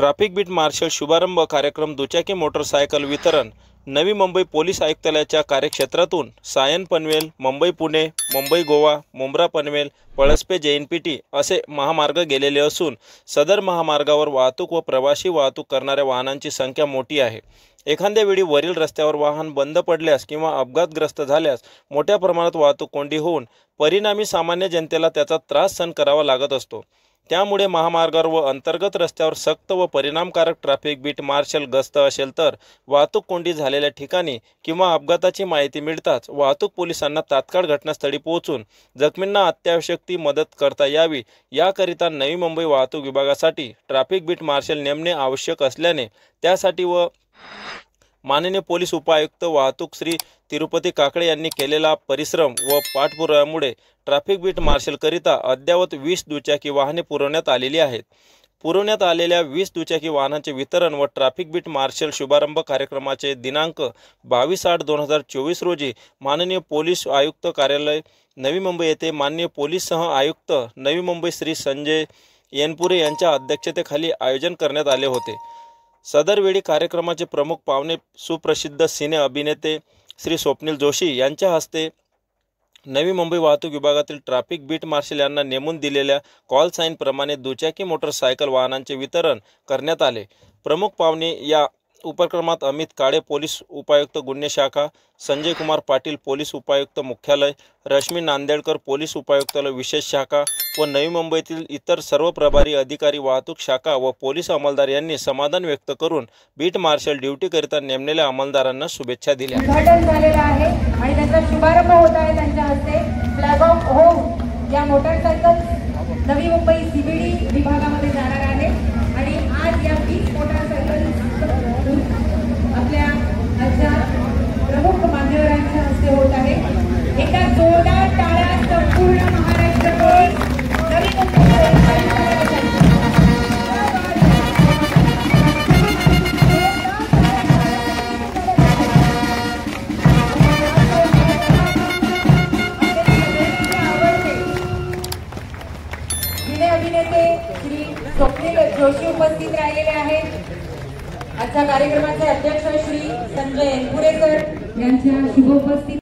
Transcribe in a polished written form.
Traffic beat marshal शुभारंभ कार्यक्रम दुचाकी मोटरसायकल वितरण नवी मुंबई पोलीस आयुक्तालयाच्या कार्यक्षेत्रातून सायन पनवेल, मुंबई पुणे, मुंबई गोवा, मुंब्रा पनवेल, पळसपे JNPT असे महामार्ग गेलेले असून सदर महामार्गावर वाहतूक व प्रवासी वाहतूक करणाऱ्या वाहनांची संख्या मोठी आहे। एखाद्या वेळी वरील रस्त्यावर वाहन बंद पडल्यास किंवा अपघातग्रस्त झाल्यास मोठ्या प्रमाणात वाहतूक कोंडी होऊन परिणामी सामान्य जनतेला त्याचा त्रास सहन करावा लागत असतो। त्यामुळे महामार्गावर व अंतर्गत रस्त्यावर सक्त व परिणामकारक ट्रॅफिक बीट मार्शल गस्त असेल तर वाहतूक कोंडी झालेल्या ठिकाणी किंवा अपघाताची माहिती मिळताच वाहतूक पोलिसांना तात्काळ घटनास्थळी पोहोचून जखमींना अत्यावश्यक ती मदत करता यावी याकरिता नवी मुंबई वाहतूक विभागासाठी ट्रॅफिक बीट मार्शल नेमणे आवश्यक असल्याने त्यासाठी व माननीय पोलीस उपायुक्त वाहतूक श्री तिरुपती काकडे यांनी केलेला परिश्रम व पाठपुराव्यामुळे ट्रॅफिक बीट मार्शल करिता अद्यावत 20 दुचाकी वाहने पुरवण्यात आलेली आहेत। पुरवण्यात आलेल्या 20 दुचाकी वाहनांचे वितरण व ट्रॅफिक बीट मार्शल शुभारंभ कार्यक्रमाचे दिनांक 22/8/2024 रोजी माननीय पोलीस आयुक्त कार्यालय नवी मुंबई येथे माननीय पोलीस सह आयुक्त नवी मुंबई श्री संजय येनपुरे यांच्या अध्यक्षतेखाली आयोजन करण्यात आले होते। सदर वेळी कार्यक्रमाचे प्रमुख पाहुणे सुप्रसिद्ध सिने अभिनेते श्री स्वप्नील जोशी यांच्या हस्ते नवी मुंबई वाहतूक विभागातील ट्रॅफिक बीट मार्शल यांना नेमून दिलेल्या कॉल साइन प्रमाणे दुचाकी मोटरसायकल वाहनांचे वितरण करण्यात आले। प्रमुख पाहुणे या उपक्रमात अमित काळे पोलीस उपायुक्त गुन्हे शाखा, संजय कुमार पाटील पोलीस उपायुक्त मुख्यालय, रश्मी नांदेडकर पोलीस उपायुक्तालय विशेष शाखा व नवी मुंबईतील इतर सर्व प्रभारी अधिकारी वाहतूक शाखा व पोलीस अंमलदार यांनी समाधान व्यक्त करून बीट मार्शल ड्युटीकरिता नेमलेल्या अंमलदारांना शुभेच्छा दिल्या। उद्घाटन झालेलं आहे आणि त्याचा शुभारंभ होत आहे त्यांच्या हस्ते फ्लॅग ऑफ होम या मोटरसायकल नवी मुंबई CBD विभागामध्ये जाणार आहे आणि आज या 20 मोटरसायकल आपल्या आजच्या प्रमुख मान्यवरांच्या हस्ते होत आहे। एका जोरदार टाळ्या संपूर्ण महाराष्ट्रात नवी मुंबई अभिनेते श्री स्वप्नील जोशी उपस्थित राहिलेले आहेत। आजच्या कार्यक्रमाचे अध्यक्ष श्री संजय येनपुरे यांच्या शुभ उपस्थित